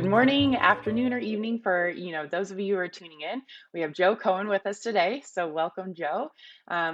Good morning, afternoon, or evening for those of you who are tuning in. We have Joe Cohen with us today, so welcome, Joe.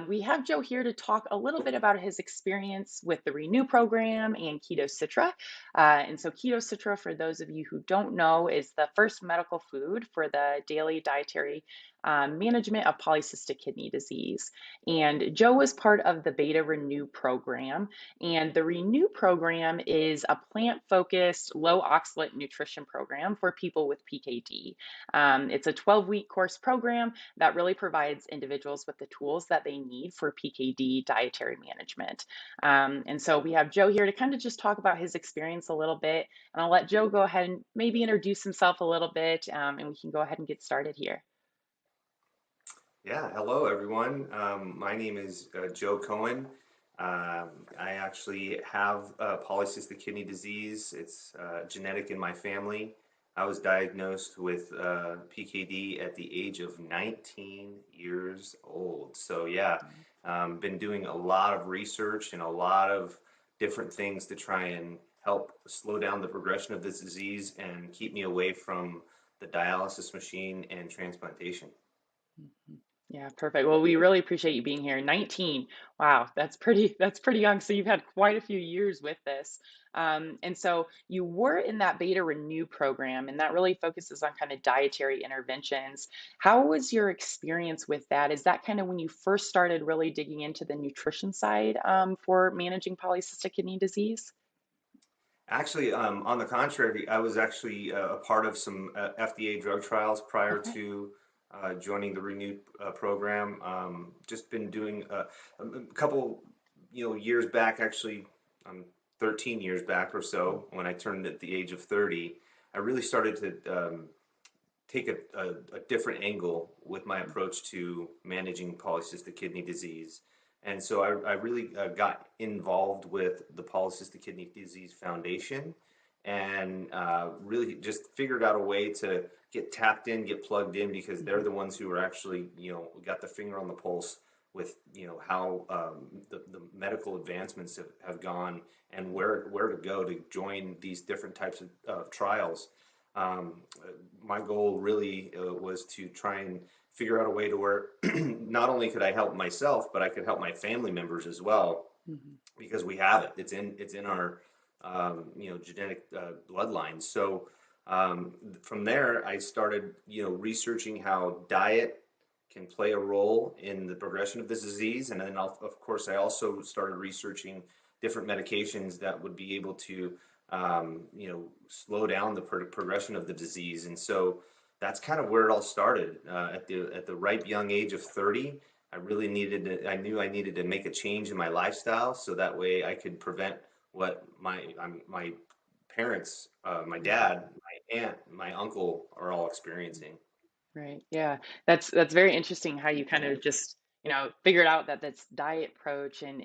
We have Joe here to talk a little bit about his experience with the Renew program and KetoCitra. And so, KetoCitra, for those of you who don't know, is the first medical food for the daily dietary management of polycystic kidney disease. And Joe was part of the Beta Renew program. And the Renew program is a plant-focused, low oxalate nutrition program for people with PKD. It's a 12-week course program that really provides individuals with the tools that they need for PKD dietary management. And so we have Joe here to kind of just talk about his experience a little bit. And I'll let Joe go ahead and maybe introduce himself a little bit, and we can go ahead and get started here. Yeah, hello everyone. My name is Joe Cohen. I actually have polycystic kidney disease. It's genetic in my family. I was diagnosed with PKD at the age of 19 years old. So yeah, been doing a lot of research and a lot of different things to try and help slow down the progression of this disease and keep me away from the dialysis machine and transplantation. Mhm. Yeah, perfect. Well, we really appreciate you being here. 19. Wow, that's pretty young. So you've had quite a few years with this. And so you were in that Beta Renew program, and that really focuses on kind of dietary interventions. How was your experience with that? Is that kind of when you first started really digging into the nutrition side for managing polycystic kidney disease? Actually, on the contrary, I was actually a part of some FDA drug trials prior Okay. to joining the Renew program. Just been doing a couple, years back, actually, 13 years back or so, when I turned at the age of 30, I really started to take a different angle with my approach to managing polycystic kidney disease. And so I really got involved with the Polycystic Kidney Disease Foundation and really just figured out a way to get tapped in, get plugged in, because they're Mhm. the ones who are actually, got the finger on the pulse with, how the medical advancements have gone and where to go to join these different types of trials. Um, my goal really was to try and figure out a way to where not only could I help myself, but I could help my family members as well, Mhm. because we have it. It's in our genetic bloodline. So from there, I started researching how diet can play a role in the progression of this disease, and then of course I also started researching different medications that would be able to slow down the progression of the disease. And so that's kind of where it all started. At the ripe young age of 30, I knew I needed to make a change in my lifestyle so that way I could prevent what my parents, my Mhm. dad, my aunt, my uncle are all experiencing. Right. Yeah. That's very interesting how you kind of just, figured out that that's diet approach and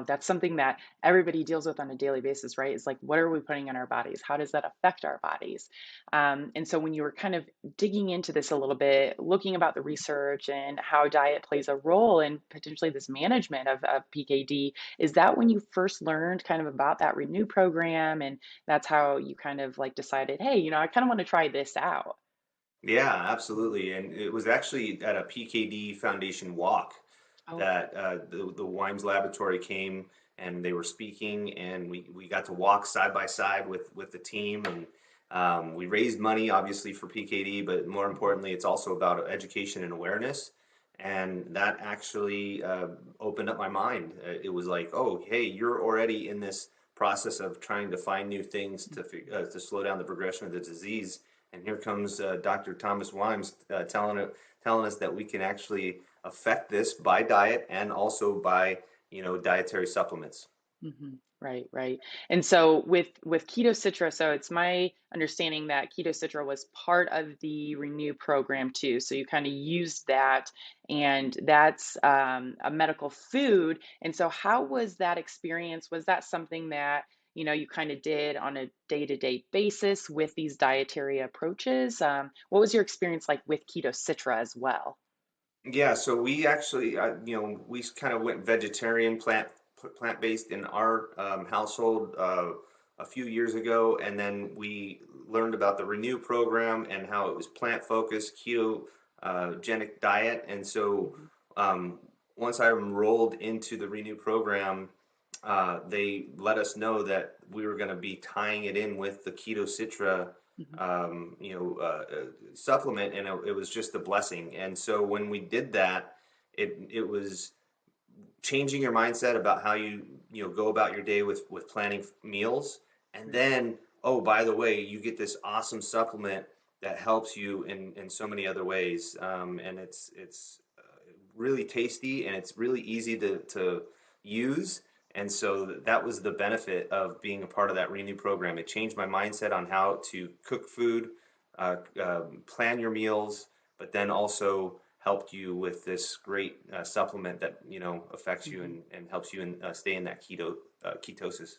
that's something that everybody deals with on a daily basis, right? It's like what are we putting in our bodies? How does that affect our bodies? And so when you were kind of digging into this a little bit, looking about the research and how diet plays a role in potentially this management of PKD, is that when you first learned kind of about that Renew program and that's how you kind of like decided, hey, I kind of want to try this out? Yeah, absolutely. And it was actually at a PKD Foundation walk Okay. that the Wimes Laboratory came and they were speaking, and we got to walk side by side with the team, and we raised money obviously for PKD, but more Mhm. importantly, it's also about education and awareness. And that actually opened up my mind. It was like, oh, hey, you're already in this process of trying to find new things to slow down the progression of the disease, and here comes Dr. Thomas Wimes telling us that we can actually affect this by diet and also by dietary supplements. Mhm. Right, right. And so with KetoCitra, so it's my understanding that KetoCitra was part of the Renew program too. So you kind of used that, and that's a medical food. And so how was that experience? Was that something that you kind of did on a day-to-day basis with these dietary approaches? What was your experience like with KetoCitra as well? Yeah, so we actually, we kind of went vegetarian, plant based in our household. a few years ago, and then we learned about the Ren.Nu program and how it was plant focused, ketogenic diet. And so Mhm. um, once I enrolled into the Ren.Nu program, they let us know that we were going to be tying it in with the KetoCitra Mhm. supplement, and it was just a blessing. And so when we did that, it was changing your mindset about how you go about your day with planning meals, and Right. then, oh, by the way, you get this awesome supplement that helps you in so many other ways, and it's really tasty and it's really easy to use. And so that was the benefit of being a part of that Renew program. It changed my mindset on how to cook food, plan your meals, but then also helped you with this great supplement that affects you Mhm. and helps you stay in that ketosis.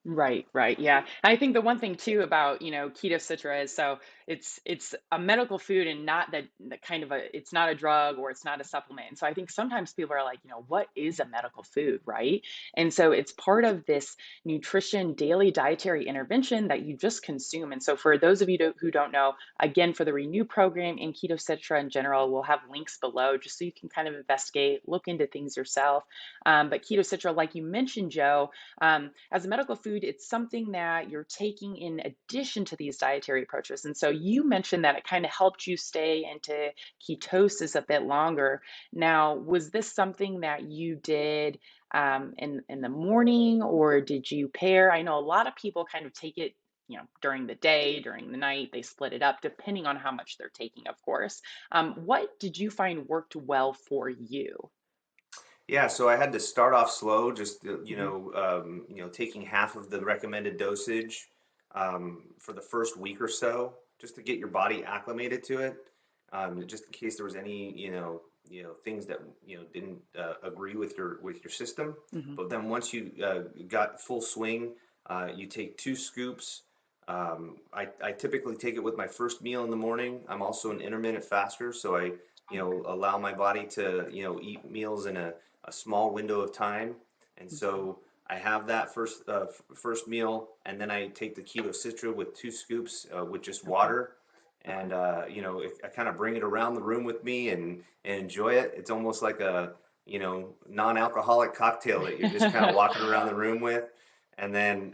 Right, right. Yeah. I think the one thing too about, Keto Citra is so it's a medical food and not the kind of it's not a drug or it's not a supplement. And so I think sometimes people are like, what is a medical food, right? And so it's part of this nutrition daily dietary intervention that you just consume. And so for those of you who don't know, again, for the Renew program and Keto Citra in general, we'll have links below just so you can kind of investigate, look into things yourself. But Keto Citra, like you mentioned, Joe, as a medical food, it's something that you're taking in addition to these dietary approaches. And so you mentioned that it kind of helped you stay into ketosis a bit longer. Now, was this something that you did in the morning, or did you pair? I know a lot of people kind of take it. During the day, during the night, they split it up depending on how much they're taking, of course. What did you find worked well for you? Yeah, so I had to start off slow, just Hmm. taking half of the recommended dosage for the first week or so, just to get your body acclimated to it, just in case there was any things that didn't agree with your system. Hmm. But then once you got full swing, you take 2 scoops. I typically take it with my first meal in the morning. I'm also an intermittent faster, so I Okay. allow my body to eat meals in a small window of time. And Mhm. so I have that first meal, and then I take the Keto Citra with 2 scoops with just Okay. water, Okay. and I kind of bring it around the room with me and enjoy it. It's almost like a non-alcoholic cocktail that you're just kind of walking around the room with, and then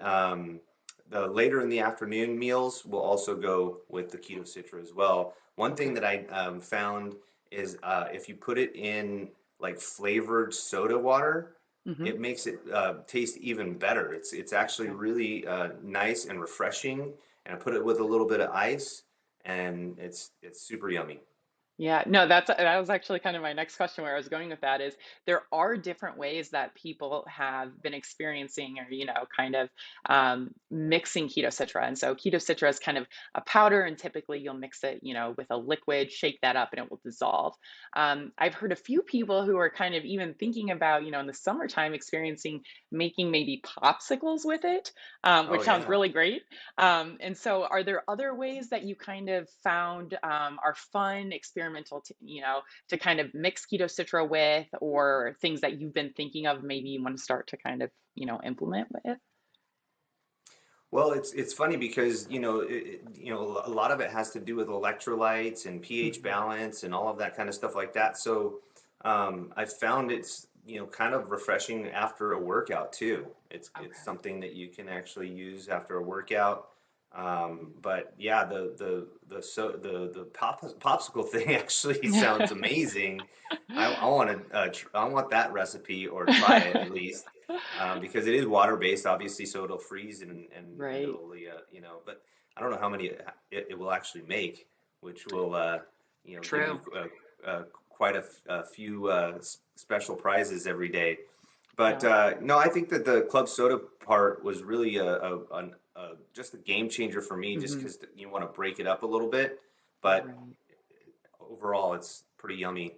the later in the afternoon meals will also go with the Keto Citra as well. One thing Okay. that I found is if you put it in like flavored soda water, Mhm. it makes it taste even better. It's actually Okay. really nice and refreshing. And I put it with a little bit of ice, and it's super yummy. Yeah, no, that was actually kind of my next question where I was going with that is there are different ways that people have been experiencing or, kind of mixing keto citra. And so keto citra is kind of a powder, and typically you'll mix it, with a liquid, shake that up, and it will dissolve. I've heard a few people who are kind of even thinking about, in the summertime experiencing making maybe popsicles with it, Oh which sounds yeah. really great. And so, are there other ways that you kind of found are fun, experimental, to kind of mix keto citra with, or things that you've been thinking of, maybe you want to start to kind of, implement with? Well, it's funny because a lot of it has to do with electrolytes and pH Hmm. balance and all of that kind of stuff like that. So I found it's kind of refreshing after a workout too. It's Okay. something that you can actually use after a workout. But yeah, the popsicle thing actually sounds amazing. I want that recipe or try it at least because it is water based, obviously, so it'll freeze and Right. it'll But I don't know how many it will actually make, which will give you True. quite a few special prizes every day. But Yeah. no, I think that the club soda part was really just a game changer for me, just Hmm. because you want to break it up a little bit. But Right. overall, it's pretty yummy.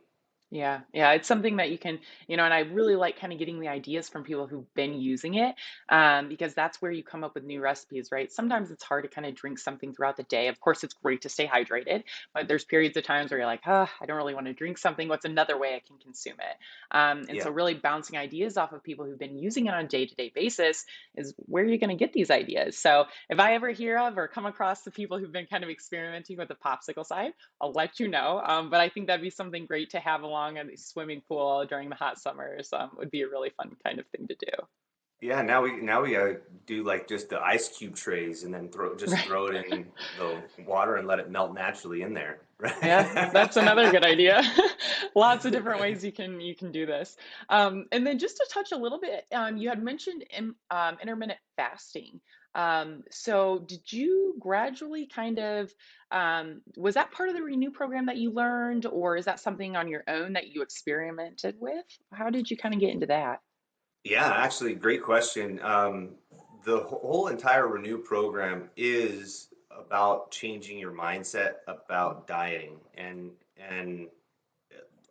Yeah, yeah, it's something that you can, and I really like kind of getting the ideas from people who've been using it, because that's where you come up with new recipes, right? Sometimes it's hard to kind of drink something throughout the day. Of course, it's great to stay hydrated, but there's periods of times where you're like, I don't really want to drink something. What's another way I can consume it? And Yeah. so, really bouncing ideas off of people who've been using it on a day-to-day basis is where you're going to get these ideas. So, if I ever hear of or come across the people who've been kind of experimenting with the popsicle side, I'll let you know. But I think that'd be something great to have along a swimming pool during the hot summers. Would be a really fun kind of thing to do. Yeah, now we gotta do like just the ice cube trays and then Right. throw it in the water and let it melt naturally in there, Yeah, that's another right? good idea. Lots of different ways you can do this. And then just to touch a little bit, you had mentioned intermittent fasting. So did you gradually kind of was that part of the Renew program that you learned, or is that something on your own that you experimented with? How did you kind of get into that? Yeah, actually, great question. The whole entire Renew program is about changing your mindset about dieting, and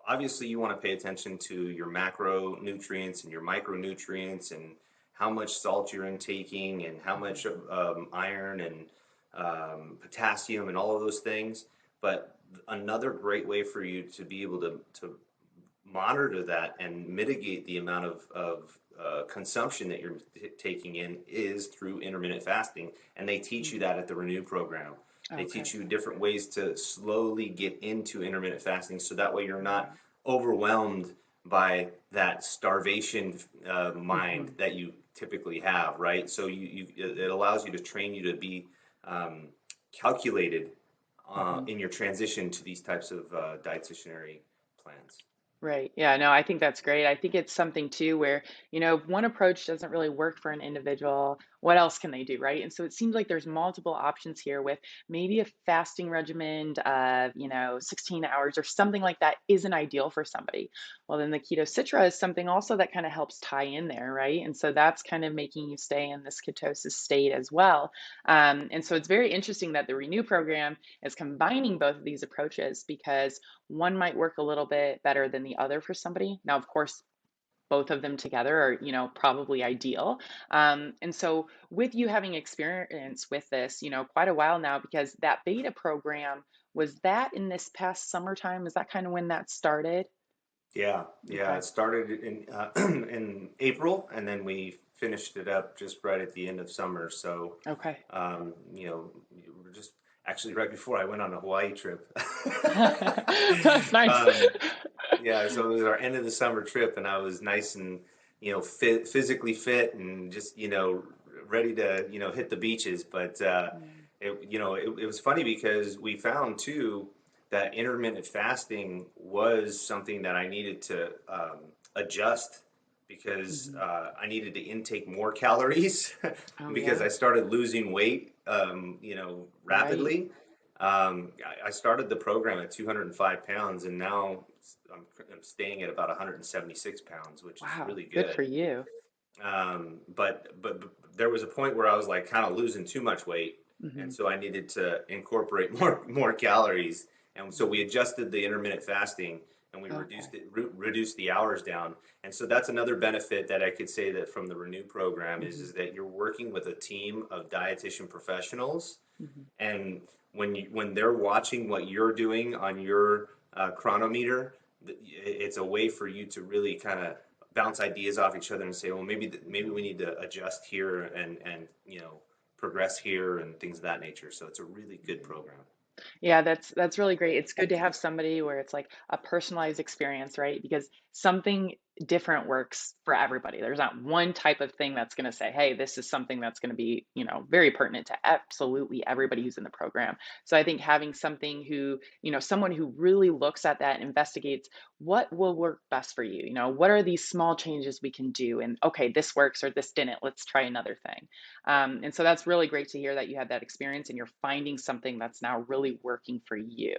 obviously you want to pay attention to your macronutrients and your micronutrients and how much salt you're intaking and how much iron and potassium and all of those things. But another great way for you to be able to monitor that and mitigate the amount of consumption that you're taking in is through intermittent fasting. And they teach you Mhm. that at the Renew program. They Okay. teach you different ways to slowly get into intermittent fasting so that way you're not Right. overwhelmed by that starvation mind Mhm. that you typically have, right? So it allows you to train you to be um, calculated Mhm. in your transition to these types of dietitianary plans. Right. Yeah, no, I think that's great. I think it's something too where, if one approach doesn't really work for an individual, what else can they do, right? And so it seems like there's multiple options here with maybe a fasting regimen of, 16 hours or something like that isn't ideal for somebody. Well, then the keto citra is something also that kind of helps tie in there, right? And so that's kind of making you stay in this ketosis state as well. And so it's very interesting that the Renew program is combining both of these approaches because one might work a little bit better than the other for somebody. Now, of course, both of them together are, probably ideal. And so, with you having experience with this, quite a while now, because that beta program was that in this past summertime? Is that kind of when that started? Yeah, yeah. Okay. It started in in April, and then we finished it up just right at the end of summer. So, Okay. we were just actually right before I went on a Hawaii trip. That's nice. Um, yeah, so it was our end of the summer trip, and I was nice and physically fit, and just ready to hit the beaches. But Mm, it was funny because we found too that intermittent fasting was something that I needed to adjust because mhm. I needed to intake more calories Oh, because I yeah. started losing weight, Right. rapidly. I started the program at 205 pounds, and now I'm staying at about 176 pounds, which is Wow. really Good for good. you. But there was a point where I was like kind of losing too much weight, and Hmm. so I needed to incorporate more calories. And so we Hmm. adjusted the intermittent fasting, and we Okay. reduced the hours down. And so that's another benefit that I could say that from the Renew program Hmm. is that you're working with a team of dietitian professionals, Hmm. and when they're watching what you're doing on your chronometer, it's a way for you to really kind of bounce ideas off each other and say, well, maybe we need to adjust here and progress here and things of that nature. So it's a really good Hmm. program. Yeah, that's really great. It's good to have somebody where it's like a personalized experience, right? Because something different works for everybody. There's not one type of thing that's going to say, "Hey, this is something that's going to be, very pertinent to absolutely everybody who's in the program." So I think having something who, someone who really looks at that and investigates what will work best for you. What are these small changes we can do? And okay, this works or this didn't. Let's try another thing. And so that's really great to hear that you had that experience and you're finding something that's now really working for you.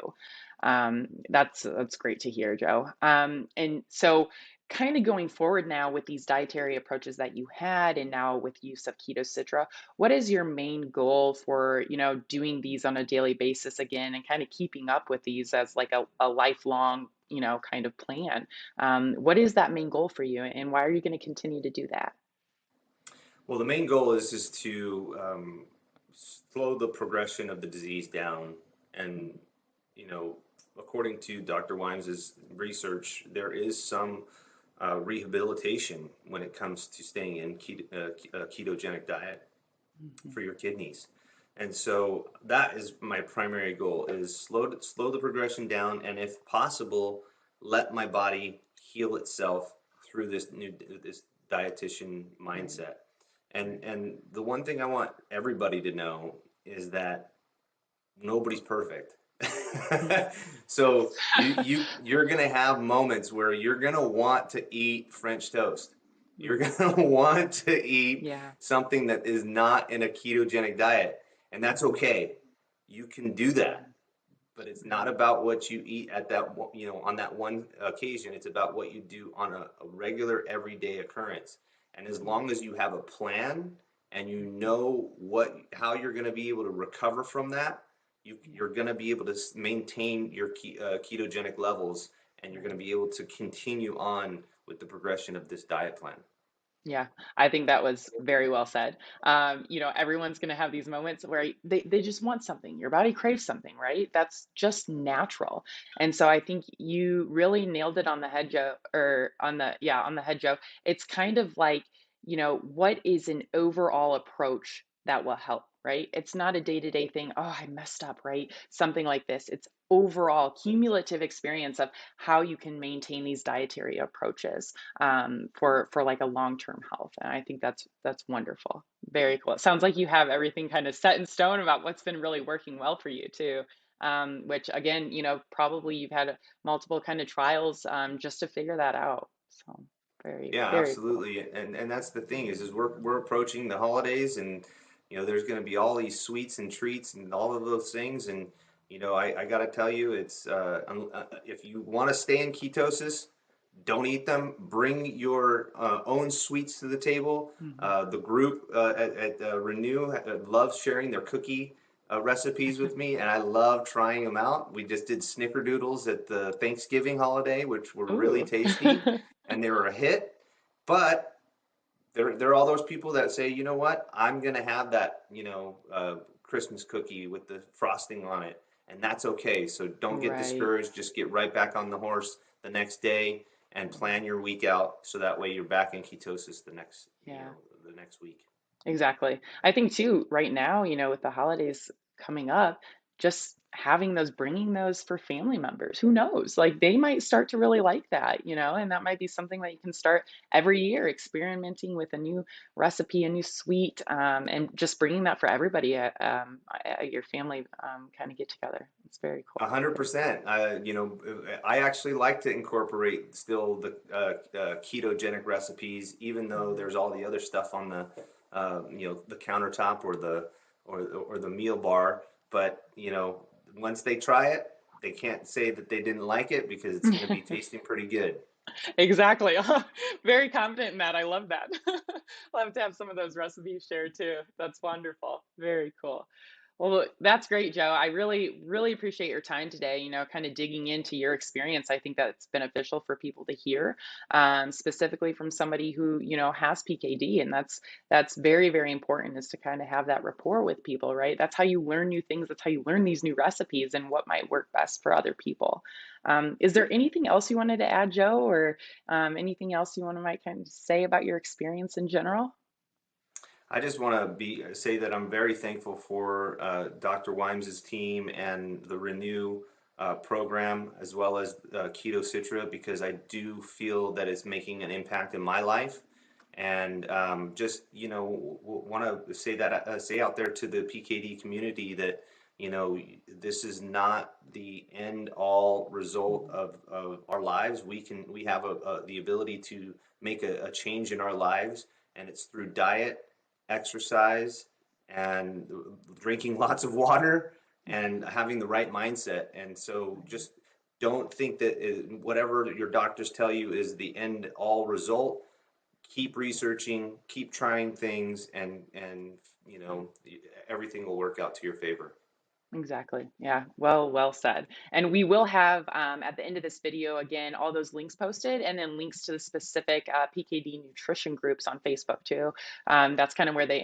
That's great to hear, Joe. And so kind of going forward now with these dietary approaches that you had and now with use of KetoCitra, what is your main goal for, doing these on a daily basis again and kind of keeping up with these as like a lifelong, kind of plan? What is that main goal for you and why are you going to continue to do that? Well, the main goal is just to slow the progression of the disease down. And, you know, according to Dr. Wimes's research, there is some rehabilitation when it comes to staying in a ketogenic diet Mhm. for your kidneys. And so that is my primary goal is slow the progression down, and if possible, let my body heal itself through this dietitian Right, mindset. And right. and the one thing I want everybody to know is that nobody's perfect. So you're gonna have moments where you're gonna want to eat French toast. You're Mhm. gonna want to eat Yeah. something that is not in a ketogenic diet, and that's okay. You can do that, Mhm. but it's not Right. about what you eat at that on that one occasion. It's about what you do on a regular everyday occurrence. And as Yeah. long as you have a plan and you Mhm. know how you're going to be able to recover from that, Yeah. you're going to be able to maintain your ketogenic levels, and you're going to Right. be able to continue on with the progression of this diet plan. Yeah, I think that was very well said. Everyone's going to have these moments where they just want something. Your body craves something, right? That's just natural. And so I think you really nailed it on the head, Joe, or on the head, Joe. It's kind of like, what is an overall approach that will help, right? It's not a day-to-day thing. Oh, I messed up, right? Something like this. It's overall cumulative experience of how you can maintain these dietary approaches for like a long-term health. And I think that's wonderful. Very cool. It sounds like you have everything kind of set in stone about what's been really working well for you too. Which again, probably you've had multiple kind of trials just to figure that out. So very, Yeah, very cool. absolutely. And that's the thing is we're approaching the holidays, and there's going to be all these sweets and treats and all of those things, and I got to tell you it's if you want to stay in ketosis, don't eat them. Bring your own sweets to the table. Mhm. The group at Renew loves sharing their cookie recipes with me, and I love trying them out. We just did snickerdoodles at the Thanksgiving holiday, which were really Ooh. tasty, and they were a hit. But there are all those people that say, you know what, I'm gonna have that, Christmas cookie with the frosting on it, and that's okay. So don't get Right. discouraged. Just get right back on the horse the next day and plan your week out so that way you're back in ketosis Yeah. the next week. Exactly. I think too, right now, with the holidays coming up, just having those, bringing those for family members, who knows? Like they might start to really like that, and that might be something that you can start every year experimenting with a new recipe, a new sweet, and just bringing that for everybody at your family kind of get together. It's very cool. Very cool. 100%. I actually like to incorporate still the ketogenic recipes, even though Mhm. there's all the other stuff on the countertop or the meal bar. But once they try it, they can't say that they didn't like it because it's going to be tasting pretty good. Exactly. Very confident in that. I love that. Love to have some of those recipes shared too. That's wonderful. Very cool. Well, look, that's great, Joe. I really, really appreciate your time today, kind of digging into your experience. I think that's beneficial for people to hear, specifically from somebody who, has PKD. And that's very, very important is to kind of have that rapport with people, right? That's how you learn new things. That's how you learn these new recipes and what might work best for other people. Is there anything else you wanted to add, Joe, or anything else you want to might kind of say about your experience in general? I just want to be say that I'm very thankful for Dr. Wimes's team and the Renew program, as well as KetoCitra, because I do feel that it's making an impact in my life. And just want to say that say out there to the PKD community that this is not the end all result Mhm. of our lives. We have the ability to make a change in our lives, and it's through diet, exercise, and drinking lots of water and Mhm. having the right mindset. And so Right. just Don't think that whatever your doctors tell you is the end all result. Keep researching, keep trying things, and you know everything will work out to your favor. Exactly. Yeah. Well said. And we will have at the end of this video again all those links posted, and then links to the specific PKD nutrition groups on Facebook too. That's kind of where they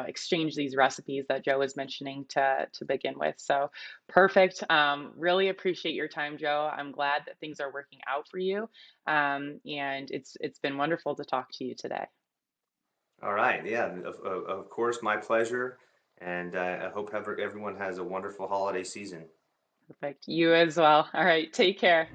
exchange these recipes that Joe was mentioning to begin with. So perfect. Really appreciate your time, Joe. I'm glad that things are working out for you, and it's been wonderful to talk to you today. All right, yeah, of course, my pleasure, and I hope everyone has a wonderful holiday season. Perfect. You as well. All right. Take care.